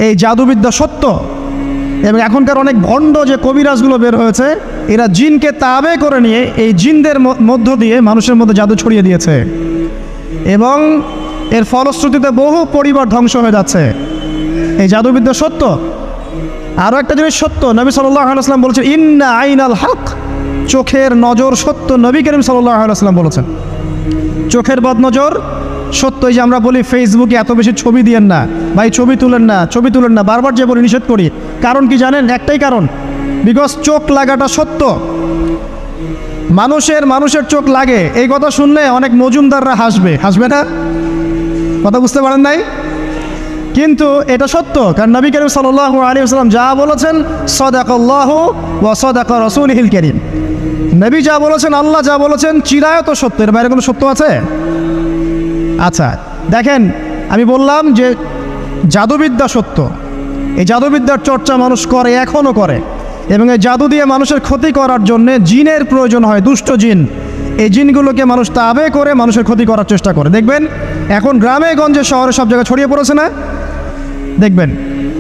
এই জাদুবিদ্যা সত্য। এবং এখনকার অনেক ভণ্ড যে কবিরাজগুলো বের হয়েছে, এরা জিনকে তাবে করে নিয়ে এই জিনদের মধ্য দিয়ে মানুষের মধ্যে জাদু ছড়িয়ে দিয়েছে, এবং এর ফলশ্রুতিতে বহু পরিবার ধ্বংস হয়ে যাচ্ছে। এই জাদুবিদ্যা সত্য। আরও একটা জিনিস সত্য, নবী সাল্লাল্লাহু আলাইহি ওয়াসাল্লাম বলেছেন ইন্না আইনাল হক, চোখের নজর সত্য। নবী করিম সাল্লাল্লাহু আলাইহি ওয়াসাল্লাম বলেছেন চোখের বদনজর সত্য। এই যে আমরা বলি ফেসবুকে এত বেশি ছবি দিয়েন না ভাই, ছবি তুলেন না, বারবার যে বলি নিষেধ করি, কারণ কি জানেন? একটাই কারণ, বিকজ চোখ লাগাটা সত্য। মানুষের চোখ লাগে, এই কথা শুনলে অনেক মজুমদাররা হাসবে না? কথা বুঝতে পারেন নাই? কিন্তু এটা সত্য, কারণ নবী করিম সাল্লাল্লাহু আলাইহি ওয়াসাল্লাম যা বলেছেন সাদাকাল্লাহু ওয়া সাদাকা রাসূলুহুল কারীম, নবী যা বলেছেন, আল্লাহ যা বলেছেন চিরায়ত সত্য। এর বাইরে কোনো সত্য আছে? আচ্ছা দেখেন, আমি বললাম যে জাদুবিদ্যা সত্য। এই জাদুবিদ্যার চর্চা মানুষ করে, এখনও করে, এবং এই জাদু দিয়ে মানুষের ক্ষতি করার জন্য জিনের প্রয়োজন হয়, দুষ্ট জিন। এই জিনগুলোকে মানুষ তাবে করে মানুষের ক্ষতি করার চেষ্টা করে। দেখবেন এখন গ্রামে গঞ্জে শহরে সব জায়গায় ছড়িয়ে পড়েছে না? দেখবেন,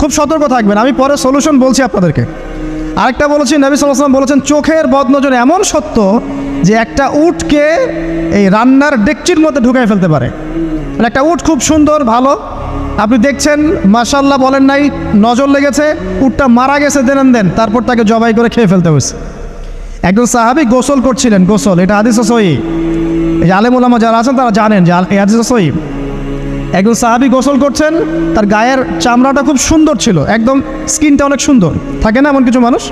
খুব সতর্ক থাকবেন। আমি পরে সলিউশন বলছি আপনাদেরকে। আরেকটা বলেছি, নবী সাল্লাল্লাহু আলাইহি ওয়াসাল্লাম বলেছেন চোখের বদনজর এমন সত্য যে একটা উটকে এই রান্নার ডেকচির মধ্যে ঢুকাই ফেলতে পারে। মানে একটা উট খুব সুন্দর ভালো, আপনি দেখছেন মাশাআল্লাহ বলেন নাই, নজর লেগেছে, উটটা মারা গেছে দেন, তারপর তাকে জবাই করে খেয়ে ফেলতে হয়েছে। একজন সাহাবী গোসল করছিলেন, গোসল, এটা হাদিস সহিহ। এই আলেম ওলামা যারা আছেন তারা জানেন যে এই হাদিস সহিহ। একজন সাহাবী গোসল করছেন, তার গায়ের চামড়াটা খুব সুন্দর ছিল, একদম স্কিনটা অনেক সুন্দর থাকে না এমন কিছু মানুষ?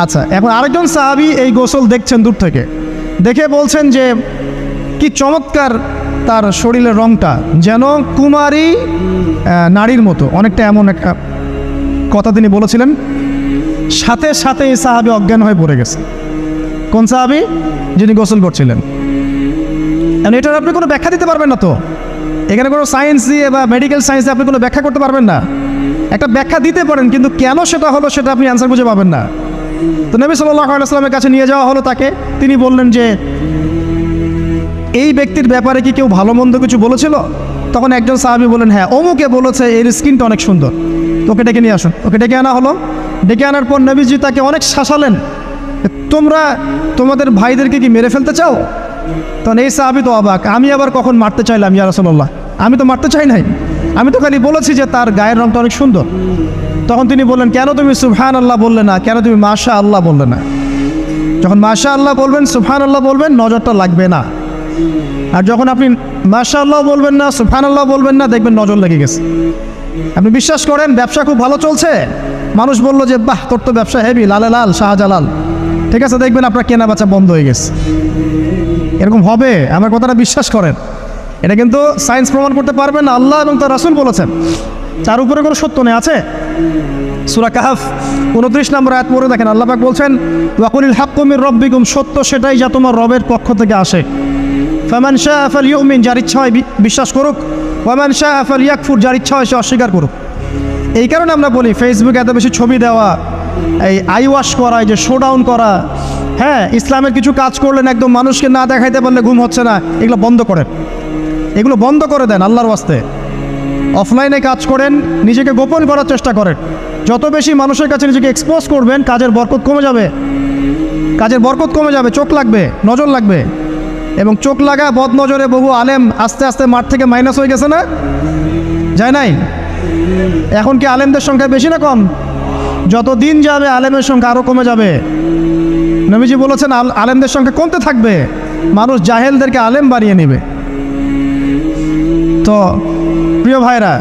আচ্ছা, এখন আরেকজন সাহাবী এই গোসল দেখছেন দূর থেকে, দেখে বলছেন যে কি চমৎকার তার শরীরের রংটা, যেন কুমারী নারীর মতো, অনেকটা এমন একটা কথা তিনি বলেছিলেন। সাথে সাথে এই সাহাবী অজ্ঞান হয়ে পড়ে গেছে। কোন সাহাবী? যিনি গোসল করছিলেন। এটার আপনি কোনো ব্যাখ্যা দিতে পারবেন না তো, এখানে কোনো সায়েন্স দিয়ে বা মেডিকেল সায়েন্স দিয়ে আপনি কোনো ব্যাখ্যা করতে পারবেন না। একটা ব্যাখ্যা দিতে পারেন, কিন্তু কেন সেটা হলো সেটা আপনি অ্যান্সার খুঁজে পাবেন না। তো নবী সাল্লাল্লাহু আলাইহি ওয়াসাল্লামের কাছে নিয়ে যাওয়া হলো তাকে। তিনি বললেন যে এই ব্যক্তির ব্যাপারে কি কেউ ভালো মন্দ কিছু বলেছিল? তখন একজন সাহাবী বলেন হ্যাঁ, অমুকে বলেছে এর স্কিনটা অনেক সুন্দর, ওকে ডেকে নিয়ে আসুন। ওকে ডেকে আনা হলো। ডেকে আনার পর নবীজি তাকে অনেক শাসালেন, তোমরা তোমাদের ভাইদেরকে কি মেরে ফেলতে চাও? তখন এই সাহাবী তো অবাক, আমি আবার কখন মারতে চাইলাম ইয়া রাসূলুল্লাহ? আমি তো মারতে চাই নাই, আমি তো খালি বলেছি যে তার গায়ের রংটা অনেক সুন্দর। তখন তিনি বললেন, কেন তুমি সুবহানাল্লাহ বললে না, কেন তুমি মাশাআল্লাহ বললে না? যখন মাশাআল্লাহ বলবেন, সুবহানাল্লাহ বলবেন, নজরটা লাগবে না। আর যখন আপনি মাশাআল্লাহ বলবেন না, সুবহানাল্লাহ বলবেন না, দেখবেন নজর লেগে গেছে। আপনি বিশ্বাস করেন ব্যবসা খুব ভালো চলছে, মানুষ বললো যে বাহ তোর তো ব্যবসা হেভি, লালে লাল শাহজালাল, ঠিক আছে, দেখবেন আপনার কেনা বেচা বন্ধ হয়ে গেছে। এরকম হবে, আমার কথাটা বিশ্বাস করেন। এটা কিন্তু সায়েন্স প্রমাণ করতে পারবে না, আল্লাহ এবং তার রাসূল বলেছেন, তার উপরে কোনো সত্য নেই। আছে সূরা কাহফ 29 নম্বর আয়াত পড়ে দেখেন, আল্লাহ পাক বলছেন ওয়াকুলিল হাক্কু মির রাব্বিকুম, সত্য সেটাই যা তোমার রবের পক্ষ থেকে আসে। ফামান শাআ ফালইউমিন, যার ইচ্ছা হয় বিশ্বাস করুক, ওয়ামান শাআ ফালইয়াকফুর, যার ইচ্ছা হয় সে অস্বীকার করুক। এই কারণে আমরা বলি ফেসবুকে এত বেশি ছবি দেওয়া, এই আই ওয়াশ করা, এই যে শোডাউন করা, হ্যাঁ, ইসলামের কিছু কাজ করলেন একদম মানুষকে না দেখাইতে পারলে ঘুম হচ্ছে না, এগুলো বন্ধ করেন, এগুলো বন্ধ করে দেন আল্লাহর ওয়াস্তে। অফলাইনে কাজ করেন, নিজেকে গোপন করার চেষ্টা করেন। যত বেশি মানুষের কাছে নিজেকে এক্সপোজ করবেন, কাজের বরকত কমে যাবে, কাজের বরকত কমে যাবে, চোখ লাগবে, নজর লাগবে। এবং চোখ লাগা বদ নজরে বহু আলেম আস্তে আস্তে মাঠ থেকে মাইনাস হয়ে গেছে না? যায় নাই? এখন কি আলেমদের সংখ্যা বেশি না কম? যত দিন যাবে আলেমের সংখ্যা আরও কমে যাবে। নবীজি বলেছেন আলেমদের সংখ্যা কমতে থাকবে, মানুষ জাহেলদেরকে আলেম বানিয়ে নেবে। তো প্রিয় ভাইরা,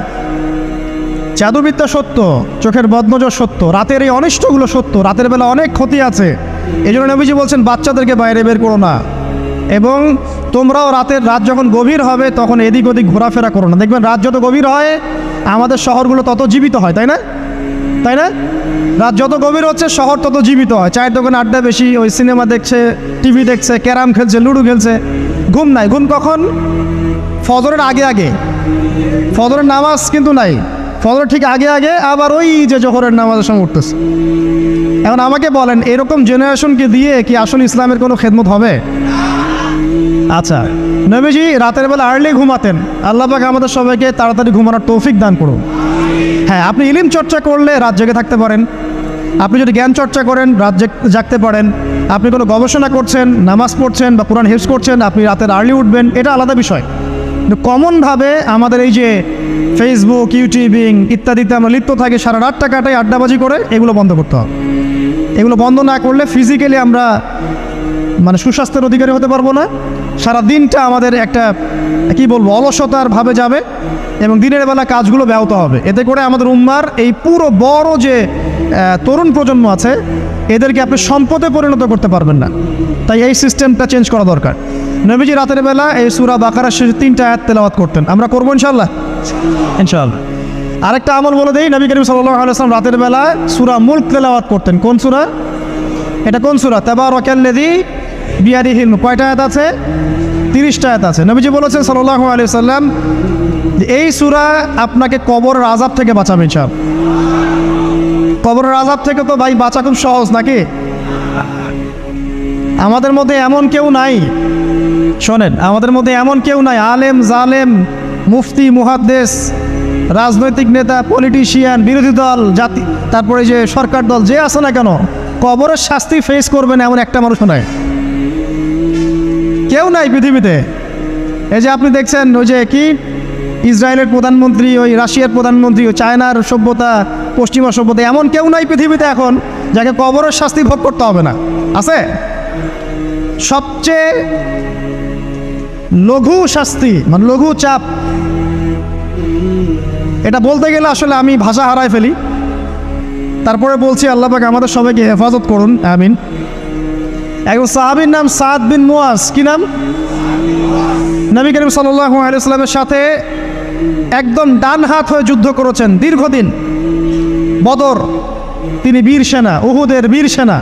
জাদুবিদ্যা সত্য, চোখের বদনজর সত্য, রাতের এই অনিষ্টগুলো সত্য, রাতের বেলা অনেক ক্ষতি আছে। এই জন্য নবীজি বলছেন বাচ্চাদেরকে বাইরে বের করো না, এবং তোমরাও রাত যখন গভীর হবে তখন এদিক ওদিক ঘোরাফেরা করো না। দেখবেন রাত যত গভীর হয় আমাদের শহরগুলো তত জীবিত হয়, তাই না? তাই না? রাত যত গভীর হচ্ছে শহর তত জীবিত হয়। চায়ের দোকানে আড্ডা বেশি, ওই সিনেমা দেখছে, টিভি দেখছে, ক্যারাম খেলছে, লুডো খেলছে, ঘুম নাই। ঘুম কখন? ফজরের আগে আগে। ফজরের নামাজ কিন্তু নাই, ফজরের ঠিক আগে আগে, আবার ওই যে জোহরের নামাজের সময় উঠতেছে। এখন আমাকে বলেন, এরকম জেনারেশনকে দিয়ে কি আসলে ইসলামের কোনো খেদমত হবে? আচ্ছা, নবীজি রাতের বেলা আর্লি ঘুমাতেন। আল্লাহ পাক আমাদের সবাইকে তাড়াতাড়ি ঘুমানোর তৌফিক দান করুন। হ্যাঁ, আপনি ইলম চর্চা করলে রাত জেগে থাকতে পারেন। আপনি যদি জ্ঞান চর্চা করেন রাত জাগতে পারেন। আপনি কোনো গবেষণা করছেন, নামাজ পড়ছেন বা কোরআন হিফজ করছেন, আপনি রাতের আর্লি উঠবেন, এটা আলাদা বিষয়। কিন্তু কমনভাবে আমাদের এই যে ফেসবুক, ইউটিউবিং ইত্যাদিতে আমরা লিপ্ত থাকি, সারা রাতটা কাটাই আড্ডাবাজি করে, এগুলো বন্ধ করতে হবে। এগুলো বন্ধ না করলে ফিজিক্যালি আমরা মানে সুস্বাস্থ্যের অধিকারী হতে পারবো না। সারা দিনটা আমাদের একটা কি বলবো অলসতার ভাবে যাবে এবং দিনের বেলা কাজগুলো ব্যাহত হবে। এতে করে আমাদের উম্মার এই পুরো বড় যে তরুণ প্রজন্ম আছে এদেরকে আপনি সম্পদে পরিণত করতে পারবেন না। তাই এই সিস্টেমটা চেঞ্জ করা দরকার। নবীজি রাতের বেলা এই সূরা বাকারার শেষে 3টা আয়াত তেলাওয়াত করতেন। আমরা করবো ইনশাআল্লাহ। আরেকটা আমল বলে দেই, নবী করিম সাল্লাল্লাহু আলাইহি ওয়াসাল্লাম রাতের বেলা সূরা মুলক তেলাওয়াত করতেন। কোন সূরা এটা? কোন সূরা? তাবারাকাল্লাযী বিয়াদিহিল মুলক। কয়টা আয়াত আছে? 30টা আয়াত আছে। নবীজি বলেছেন সাল্লাল্লাহু আলাইহি ওয়াসাল্লাম যে এই সূরা আপনাকে কবরের আযাব থেকে বাঁচাবে ইনশাআল্লাহ। কবরের আযাব থেকে তো ভাই বাঁচা খুব সহজ নাকি? আমাদের মধ্যে এমন কেউ নাই, শোনেন, আমাদের মধ্যে এমন কেউ নাই আলেম জালেম মুফতি মুহাদ্দিস রাজনৈতিক নেতা পলিটিশিয়ান বিরোধী দল জাতি তারপরে যে সরকার দল যে আছে না কেন কবরের শাস্তি ফেস করবেন এমন একটা মানুষও নাই, কেউ নাই পৃথিবীতে। এই যে আপনি দেখছেন ওই যে কি ইসরায়েলের প্রধানমন্ত্রী, ওই রাশিয়ার প্রধানমন্ত্রী, ওই চায়নার সভ্যতা, পশ্চিমা সভ্যতা, এমন কেউ নাই পৃথিবীতে এখন যাকে কবরের শাস্তি ভোগ করতে হবে না। আছে? সবচেয়ে লঘু শাস্তি মানে লঘু চাপ, এটা বলতে গেলে আসলে আমি ভাষা হারায় ফেলি। তারপরে বলছি আল্লাহ পাক আমাদের সবাইকে হেফাজত করুন, আমিন। একজন সাহাবীর নাম সাদ বিন মুয়াজ। কি নাম? নবী করিম সাল্লাল্লাহু আলাইহি ওয়াসাল্লামের সাথে একদম ডান হাত হয়ে যুদ্ধ করেছেন দীর্ঘদিন। বদর তিনি বীর সেনা, উহুদের বীর সেনা,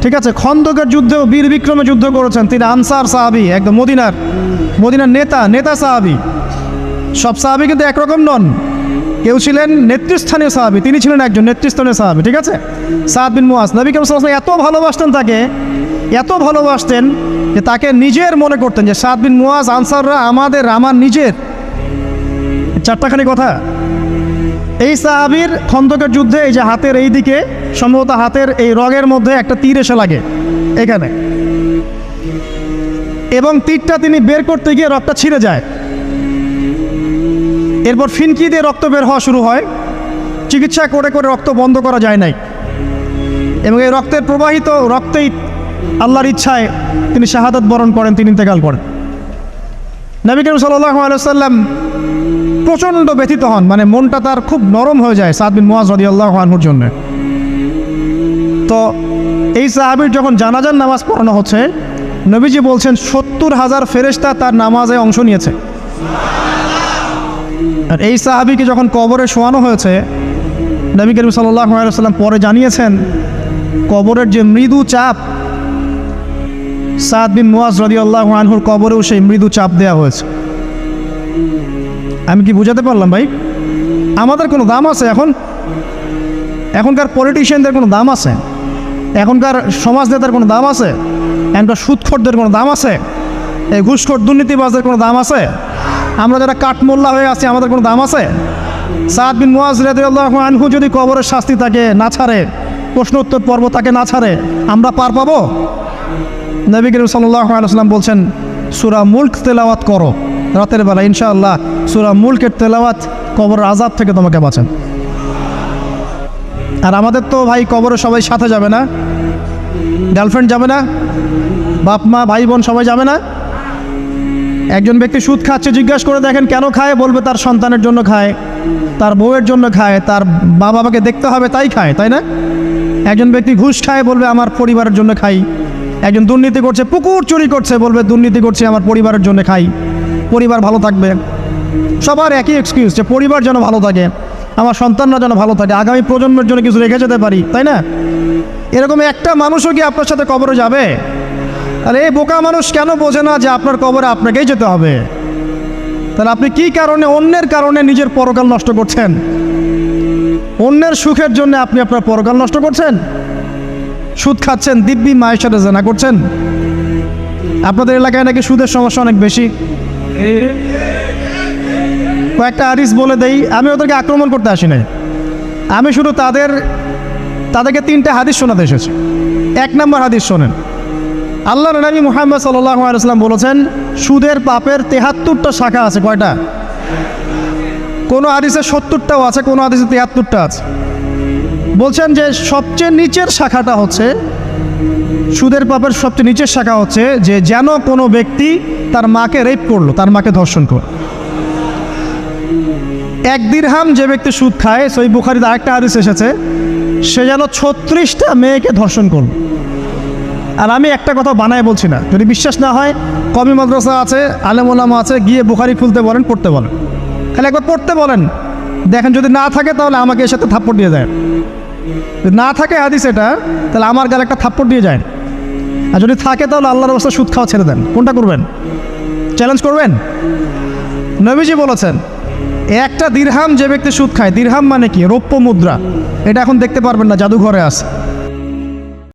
ঠিক আছে। খন্দকের যুদ্ধেও বীর বিক্রমে যুদ্ধ করেছেন। তিনি আনসার সাহাবী, একদম মদিনার নেতা সাহাবী। সব সাহাবী কিন্তু একরকম নন। কেউ ছিলেন নেতৃস্থানীয় সাহাবী, তিনি ছিলেন একজন নেতৃস্থানীয় সাহাবী, ঠিক আছে। সাদ বিন মুয়াজ নবী করিম সাল্লাল্লাহু আলাইহি ওয়াসাল্লাম এত ভালোবাসতেন তাকে, এত ভালোবাসতেন যে তাকে নিজের মনে করতেন যে সাদ বিন মুয়াজ আনসাররা আমার নিজের। চারটাখানি কথা। এই সাহাবীর খন্দকের যুদ্ধে এই যে হাতের এই দিকে সম্ভবত হাতের এই রগের মধ্যে একটা তীর এসে লাগে এখানে, এবং তীরটা তিনি বের করতে গিয়ে রক্তটা ছিঁড়ে যায়। এরপর ফিনকি দিয়ে রক্ত বের হওয়া শুরু হয়। চিকিৎসা করে করে রক্ত বন্ধ করা যায় নাই, এবং এই রক্তের প্রবাহিত রক্তেই আল্লাহর ইচ্ছায় তিনি শাহাদাত বরণ করেন, তিনি ইন্তেকাল করেন। নবী করিম সাল্লাল্লাহু আলাইহি ওয়াসাল্লাম প্রচণ্ড ব্যথিত হন, মানে মনটা তার খুব নরম হয়ে যায় সাদ বিন মুয়াজ রাদিয়াল্লাহু আনহুর জন্য। তো এই সাহাবীর যখন জানাজার নামাজ পড়ানো হচ্ছে, নবীজি বলছেন 70,000 ফেরেশতা তার নামাজে অংশ নিয়েছে। আর এই সাহাবীকে যখন কবরে শোয়ানো হয়েছে, নবী করিম সাল্লাল্লাহু আলাইহি ওয়াসাল্লাম পরে জানিয়েছেন কবরের যে মৃদু চাপ, সাদ বিন মুয়াজ রাদিয়াল্লাহু আনহুর কবরেও সেই মৃদু চাপ দেওয়া হয়েছে। আমি কি বুঝাতে পারলাম ভাই? আমাদের কোনো দাম আছে এখনকার পলিটিশিয়ানদের কোনো দাম আছে? এখনকার সমাজ নেতার কোনো দাম আছে? এখনকার সুদখোরদের কোনো দাম আছে? এই ঘুষখোর দুর্নীতিবাজদের কোনো দাম আছে? আমরা যারা কাঠমোল্লা হয়ে আছি আমাদের কোনো দাম আছে? সাদ বিন মুয়াজ রাদিয়াল্লাহু আনহু যদি কবরের শাস্তি তাকে না ছাড়ে, প্রশ্ন উত্তর পর্ব তাকে না ছাড়ে, আমরা পার পাবো? নবী করিম সাল্লাল্লাহু আলাইহি ওয়াসাল্লাম বলছেন সূরা মুলক তেলাওয়াত করো রাতের বেলা, ইনশাআল্লাহ সূরা মুলকের তেলাওয়াত কবরের আযাব থেকে তোমাকে বাঁচান। আর আমাদের তো ভাই কবরে সবাই সাথে যাবে না, গার্লফ্রেন্ড যাবে না, বাপ মা ভাই বোন সবাই যাবে না। একজন ব্যক্তি সুদ খাচ্ছে, জিজ্ঞাসা করে দেখেন কেন খায়, বলবে তার সন্তানের জন্য খায়, তার বউয়ের জন্য খায়, তার মা বাবাকে দেখতে হবে তাই খায়, তাই না? একজন ব্যক্তি ঘুষ খায়, বলবে আমার পরিবারের জন্য খাই। একজন দুর্নীতি করছে, পুকুর চুরি করছে, বলবে দুর্নীতি করছে আমার পরিবারের জন্য খাই, পরিবার ভালো থাকবে। সবার একই এক্সকিউজ যে পরিবার যেন ভালো থাকে, আমার সন্তানরা যেন ভালো থাকে, আগামী প্রজন্মের জন্য কিছু রেখে যেতে পারি, তাই না? এরকম একটা মানুষও কি আপনার সাথে কবরে যাবে? আর এই বোকা মানুষ কেন বোঝে না যে আপনার কবরে আপনাকেই যেতে হবে? তাহলে আপনি কি কারণে অন্যের কারণে নিজের পরকাল নষ্ট করছেন? অন্যের সুখের জন্য আপনি আপনার পরকাল নষ্ট করছেন। সুদ খাচ্ছেন, দিব্যি মায়ের সাথে জেনা করছেন। আপনাদের এলাকায় নাকি সুদের সমস্যা অনেক বেশি। কয়েকটা হাদিস বলে দেই, আমি ওদেরকে আক্রমণ করতে আসি নাই, আমি শুধু তাদেরকে 3টে হাদিস শোনাতে এসেছি। 1 নম্বর হাদিস শোনেন। আল্লাহ নবী মুহাম্মদ সাল্লাল্লাহু আলাইহি ওয়াসাল্লাম বলেছেন, সুদের পাপের 73টা শাখা আছে। কয়টা? কোনো হাদিসে 70টাও আছে, কোনো হাদিসে 73টা আছে। বলছেন যে সবচেয়ে নিচের শাখাটা হচ্ছে, সুদের পাপের সবচেয়ে নিচের শাখা হচ্ছে যে যেন কোনো ব্যক্তি তার মাকে রেপ করলো, তার মাকে ধর্ষণ করলো। 1 দিরহাম যে ব্যক্তি সুদ খায়, সহিহ বুখারীতে আরেকটা হাদিস এসেছে, সে যেন 36টা মেয়েকে ধর্ষণ করলো। আর আমি একটা কথা বানায় বলছি না, যদি বিশ্বাস না হয় কওমি মাদ্রাসা আছে, আলেম ওলামা আছে, গিয়ে বুখারী খুলতে বলেন, পড়তে বলেন, খালি একবার পড়তে বলেন, দেখেন যদি না থাকে তাহলে আমাকে এর সাথে থাপ্পড় দিয়ে যায়। যদি না থাকে হাদিস এটা, তাহলে আমার গালে একটা থাপ্পড় দিয়ে যায়। আর যদি থাকে তাহলে আল্লাহর রাস্তায় সুদ খাওয়া ছেড়ে দেন। কোনটা করবেন? চ্যালেঞ্জ করবেন? নবীজি বলেছেন, 1টা দিরহাম যে ব্যক্তি সুদ খায়, দিরহাম মানে কি? রৌপ্য মুদ্রা। এটা এখন দেখতে পারবেন না, জাদুঘরে আছে।